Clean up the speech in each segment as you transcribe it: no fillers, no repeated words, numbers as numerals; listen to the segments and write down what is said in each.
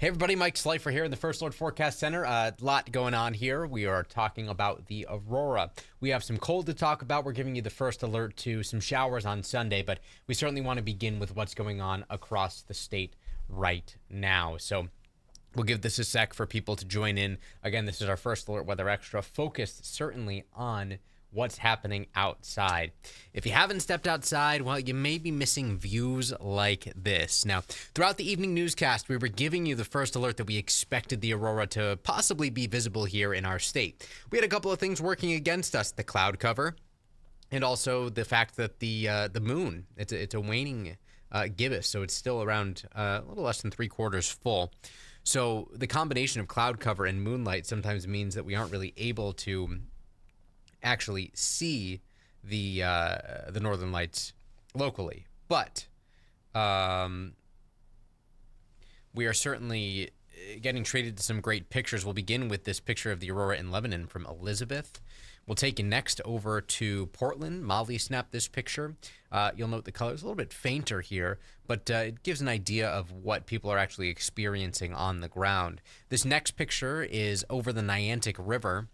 Hey everybody, Mike Slifer here in the First Alert Forecast Center. A lot going on here. We are talking about the aurora. We have some cold to talk about. We're giving you the first alert to some showers on Sunday, but we certainly want to begin with what's going on across the state right now. So we'll give this a sec for people to join in. Again, this is our First Alert Weather Extra, focused certainly on what's happening outside. If you haven't stepped outside, well, you may be missing views like this. Now, throughout the evening newscast, we were giving you the first alert that we expected the aurora to possibly be visible here in our state. We had a couple of things working against us: the cloud cover, and also the fact that the moon, it's a waning gibbous, so it's still around a little less than 3/4 full. So the combination of cloud cover and moonlight sometimes means that we aren't really able to actually see the northern lights locally, but we are certainly getting treated to some great pictures. We'll begin with this picture of the aurora in Lebanon from Elizabeth. We'll take you next over to Portland. Molly snapped this picture. You'll note the color is a little bit fainter here, but it gives an idea of what people are actually experiencing on the ground. This next picture is over the Niantic River.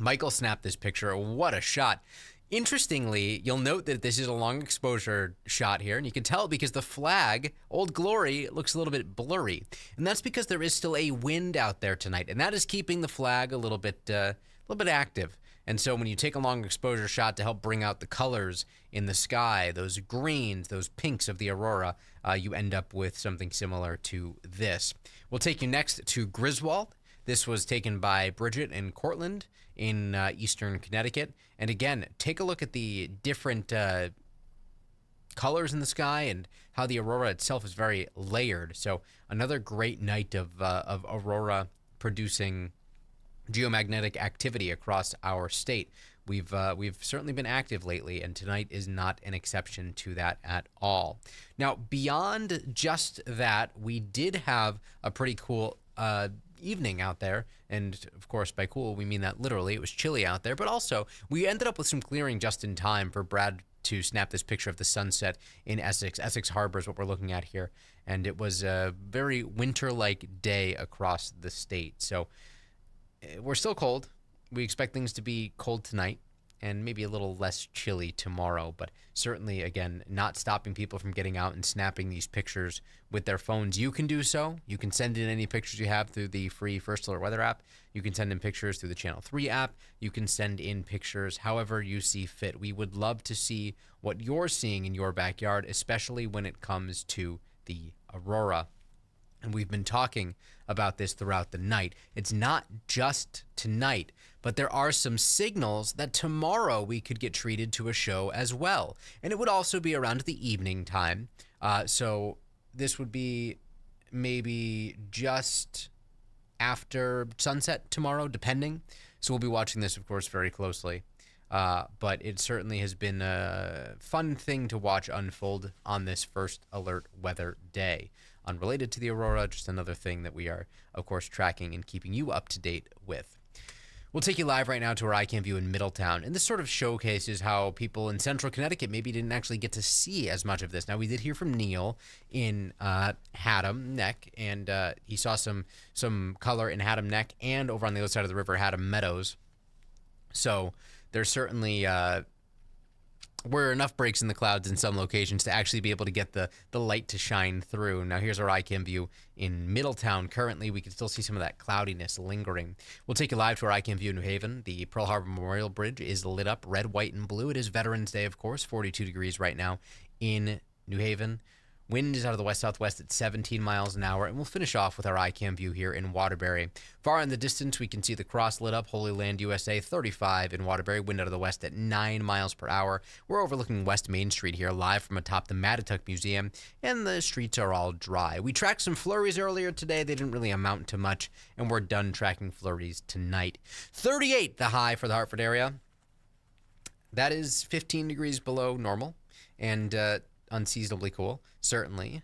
Michael snapped this picture. What a shot. Interestingly, you'll note that this is a long exposure shot here, and you can tell because the flag, Old Glory, looks a little bit blurry. And that's because there is still a wind out there tonight, and that is keeping the flag a little bit active. And so when you take a long exposure shot to help bring out the colors in the sky, those greens, those pinks of the aurora, you end up with something similar to this. We'll take you next to Griswold. This was taken by Bridget and Cortland in eastern Connecticut. And again, take a look at the different colors in the sky and how the aurora itself is very layered. So another great night of aurora producing geomagnetic activity across our state. We've certainly been active lately, and tonight is not an exception to that at all. Now, beyond just that, we did have a pretty cool evening out there, and of course by cool we mean that literally. It was chilly out there, but also we ended up with some clearing just in time for Brad to snap this picture of the sunset in Essex Harbor is what we're looking at here, and it was a very winter-like day across the state. So we're still cold. We expect things to be cold tonight and maybe a little less chilly tomorrow, but certainly, again, not stopping people from getting out and snapping these pictures with their phones. You can do so. You can send in any pictures you have through the free First Alert Weather app. You can send in pictures through the Channel 3 app. You can send in pictures however you see fit. We would love to see what you're seeing in your backyard, especially when it comes to the aurora. And we've been talking about this throughout the night. It's not just tonight, but there are some signals that tomorrow we could get treated to a show as well. And it would also be around the evening time. So this would be maybe just after sunset tomorrow, depending. So we'll be watching this, of course, very closely. But it certainly has been a fun thing to watch unfold on this First Alert Weather Day. Unrelated to the aurora, just another thing that we are, of course, tracking and keeping you up to date with. We'll take you live right now to our iCam view in Middletown, and this sort of showcases how people in central Connecticut maybe didn't actually get to see as much of this. Now, we did hear from Neil in Haddam Neck, and he saw some color in Haddam Neck and over on the other side of the river, Haddam Meadows. So there's certainly were enough breaks in the clouds in some locations to actually be able to get the light to shine through. Now here's our iCam view in Middletown. Currently, we can still see some of that cloudiness lingering. We'll take you live to our iCam view in New Haven. The Pearl Harbor Memorial Bridge is lit up red, white, and blue. It is Veterans Day, of course, 42 degrees right now in New Haven. Wind is out of the west-southwest at 17 miles an hour, and we'll finish off with our iCam view here in Waterbury. Far in the distance, we can see the cross lit up, Holy Land, USA, 35 in Waterbury, wind out of the west at 9 miles per hour. We're overlooking West Main Street here, live from atop the Mattituck Museum, and the streets are all dry. We tracked some flurries earlier today. They didn't really amount to much, and we're done tracking flurries tonight. 38, the high for the Hartford area. That is 15 degrees below normal, and unseasonably cool, certainly,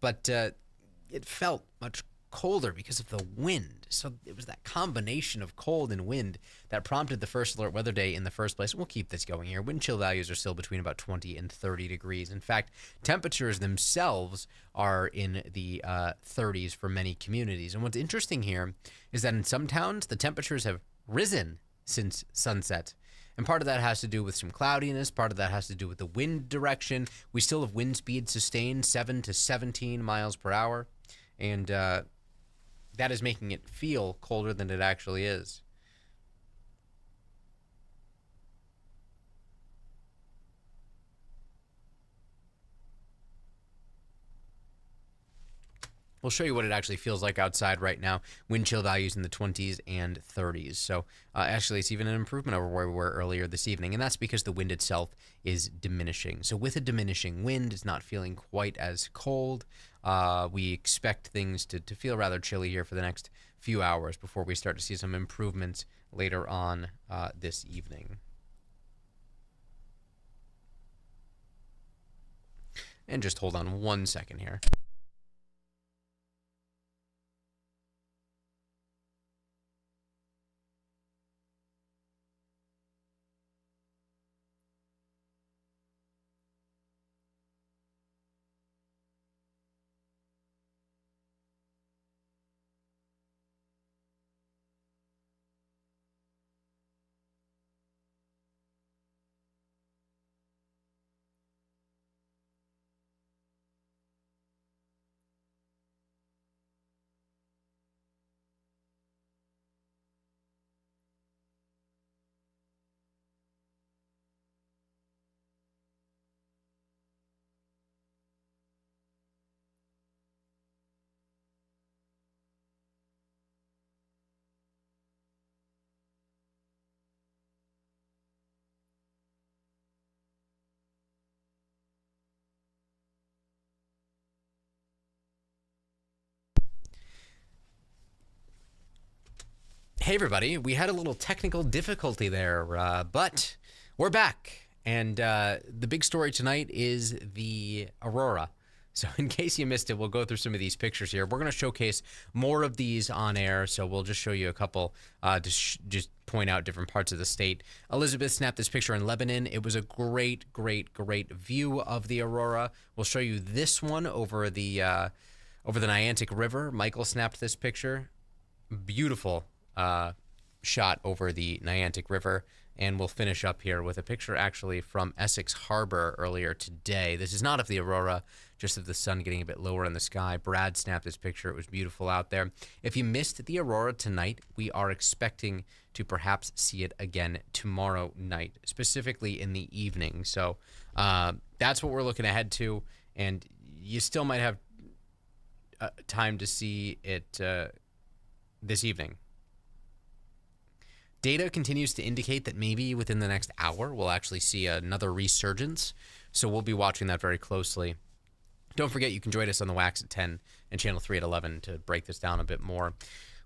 but it felt much colder because of the wind. So it was that combination of cold and wind that prompted the first alert weather day in the first place. We'll keep this going here. Wind chill values are still between about 20 and 30 degrees. In fact, temperatures themselves are in the 30s for many communities. And what's interesting here is that in some towns, the temperatures have risen since sunset. And part of that has to do with some cloudiness. Part of that has to do with the wind direction. We still have wind speeds sustained 7 to 17 miles per hour. And that is making it feel colder than it actually is. We'll show you what it actually feels like outside right now. Wind chill values in the 20s and 30s. So actually, it's even an improvement over where we were earlier this evening. And that's because the wind itself is diminishing. So with a diminishing wind, it's not feeling quite as cold. We expect things to feel rather chilly here for the next few hours before we start to see some improvements later on this evening. And just hold on 1 second here. Hey, everybody. We had a little technical difficulty there, but we're back. And the big story tonight is the aurora. So in case you missed it, we'll go through some of these pictures here. We're going to showcase more of these on air, so we'll just show you a couple to just point out different parts of the state. Elizabeth snapped this picture in Lebanon. It was a great, great, great view of the aurora. We'll show you this one over the Niantic River. Michael snapped this picture. Beautiful shot over the Niantic River. And we'll finish up here with a picture actually from Essex Harbor earlier today. This is not of the aurora, just of the sun getting a bit lower in the sky. Brad snapped this picture. It was beautiful out there. If you missed the aurora tonight, we are expecting to perhaps see it again tomorrow night, specifically in the evening. So that's what we're looking ahead to. And you still might have time to see it this evening. Data continues to indicate that maybe within the next hour, we'll actually see another resurgence. So we'll be watching that very closely. Don't forget, you can join us on the Wax at 10 and Channel 3 at 11 to break this down a bit more.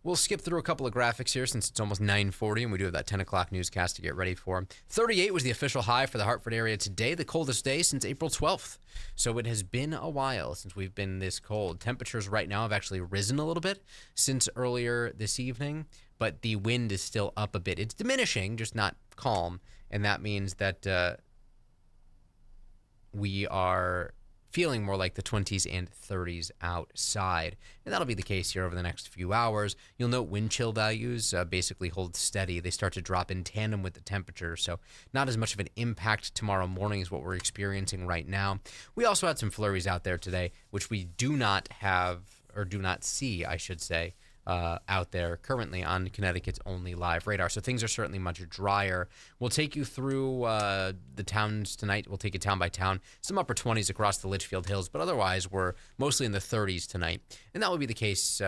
We'll skip through a couple of graphics here since it's almost 9:40 and we do have that 10 o'clock newscast to get ready for. 38 was the official high for the Hartford area today, the coldest day since April 12th. So it has been a while since we've been this cold. Temperatures right now have actually risen a little bit since earlier this evening, but the wind is still up a bit. It's diminishing, just not calm, and that means that we are feeling more like the 20s and 30s outside. And that'll be the case here over the next few hours. You'll note wind chill values basically hold steady. They start to drop in tandem with the temperature, so not as much of an impact tomorrow morning as what we're experiencing right now. We also had some flurries out there today, which we do not have, or do not see, I should say, out there currently on Connecticut's only live radar. So things are certainly much drier. We'll take you through the towns tonight. We'll take it town by town. Some upper 20s across the Litchfield Hills, but otherwise we're mostly in the 30s tonight. And that will be the case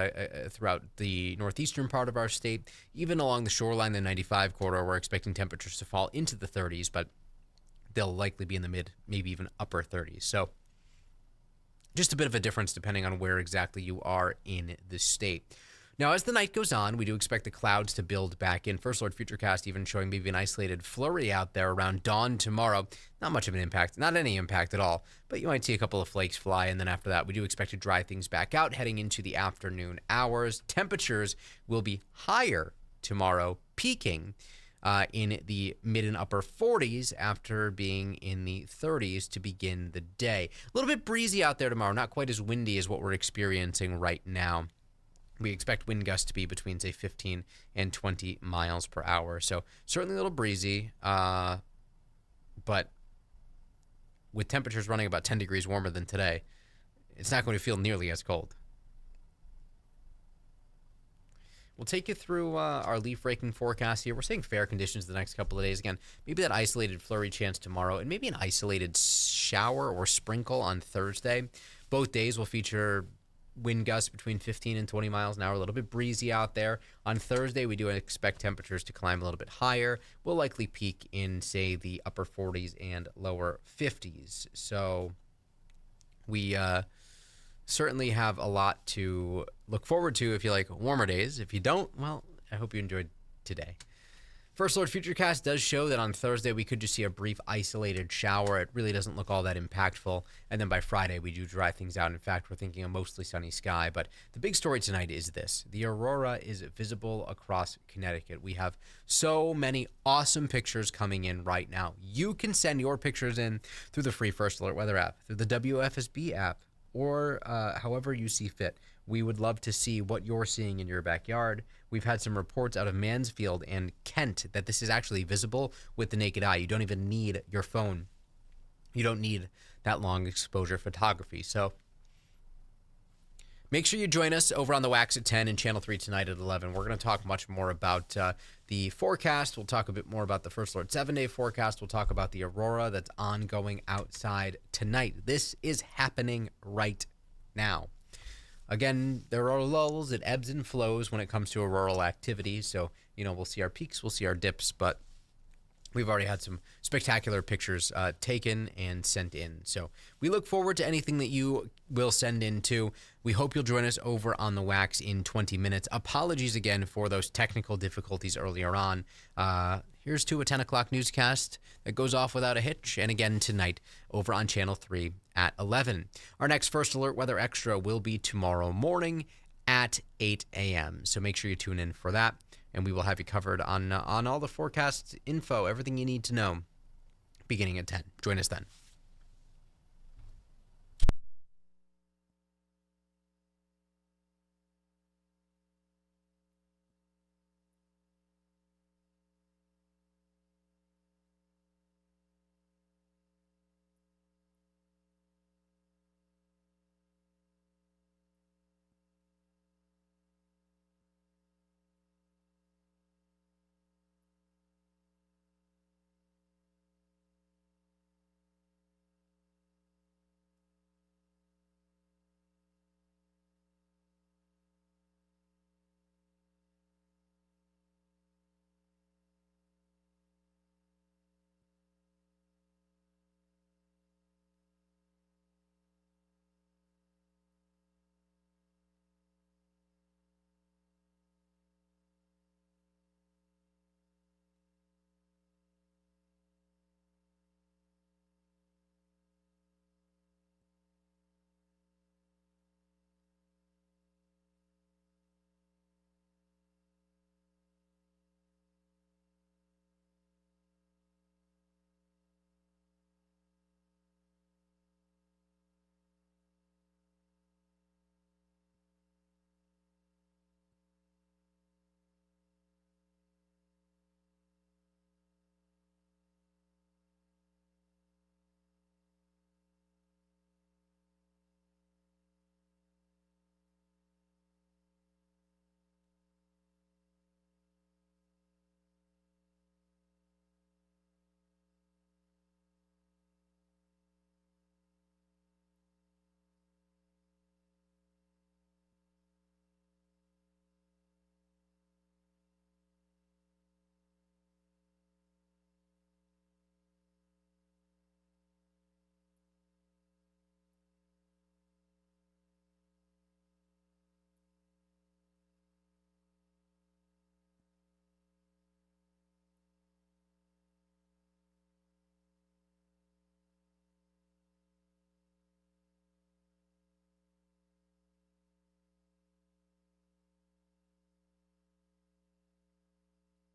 throughout the northeastern part of our state. Even along the shoreline, the 95 corridor, we're expecting temperatures to fall into the 30s, but they'll likely be in the mid, maybe even upper 30s. So just a bit of a difference depending on where exactly you are in the state. Now, as the night goes on, we do expect the clouds to build back in. First Alert Futurecast even showing maybe an isolated flurry out there around dawn tomorrow. Not much of an impact, not any impact at all, but you might see a couple of flakes fly, and then after that, we do expect to dry things back out heading into the afternoon hours. Temperatures will be higher tomorrow, peaking in the mid and upper 40s after being in the 30s to begin the day. A little bit breezy out there tomorrow, not quite as windy as what we're experiencing right now. We expect wind gusts to be between, say, 15 and 20 miles per hour. So certainly a little breezy, but with temperatures running about 10 degrees warmer than today, it's not going to feel nearly as cold. We'll take you through our leaf raking forecast here. We're seeing fair conditions the next couple of days. Again, maybe that isolated flurry chance tomorrow, and maybe an isolated shower or sprinkle on Thursday. Both days will feature wind gusts between 15 and 20 miles an hour, a little bit breezy out there. On Thursday, we do expect temperatures to climb a little bit higher. We'll likely peak in, say, the upper 40s and lower 50s. So we certainly have a lot to look forward to if you like warmer days. If you don't, well, I hope you enjoyed today. First Alert Futurecast does show that on Thursday we could just see a brief isolated shower. It really doesn't look all that impactful. And then by Friday we do dry things out. In fact, we're thinking a mostly sunny sky. But the big story tonight is this. The aurora is visible across Connecticut. We have so many awesome pictures coming in right now. You can send your pictures in through the free First Alert Weather app, through the WFSB app, or however you see fit. We would love to see what you're seeing in your backyard. We've had some reports out of Mansfield and Kent that this is actually visible with the naked eye. You don't even need your phone. You don't need that long exposure photography. So make sure you join us over on the Wax at 10 and Channel 3 tonight at 11. We're going to talk much more about the forecast. We'll talk a bit more about the First Alert 7-day forecast. We'll talk about the aurora that's ongoing outside tonight. This is happening right now. Again, there are lulls, it ebbs and flows when it comes to auroral activity. So, we'll see our peaks, we'll see our dips, but we've already had some spectacular pictures taken and sent in. So we look forward to anything that you will send in too. We hope you'll join us over on the Wax in 20 minutes. Apologies again for those technical difficulties earlier on. Here's to a 10 o'clock newscast that goes off without a hitch. And again tonight over on Channel 3 at 11. Our next First Alert Weather Extra will be tomorrow morning at 8 a.m. So make sure you tune in for that. And we will have you covered on all the forecast info, everything you need to know, beginning at 10. Join us then.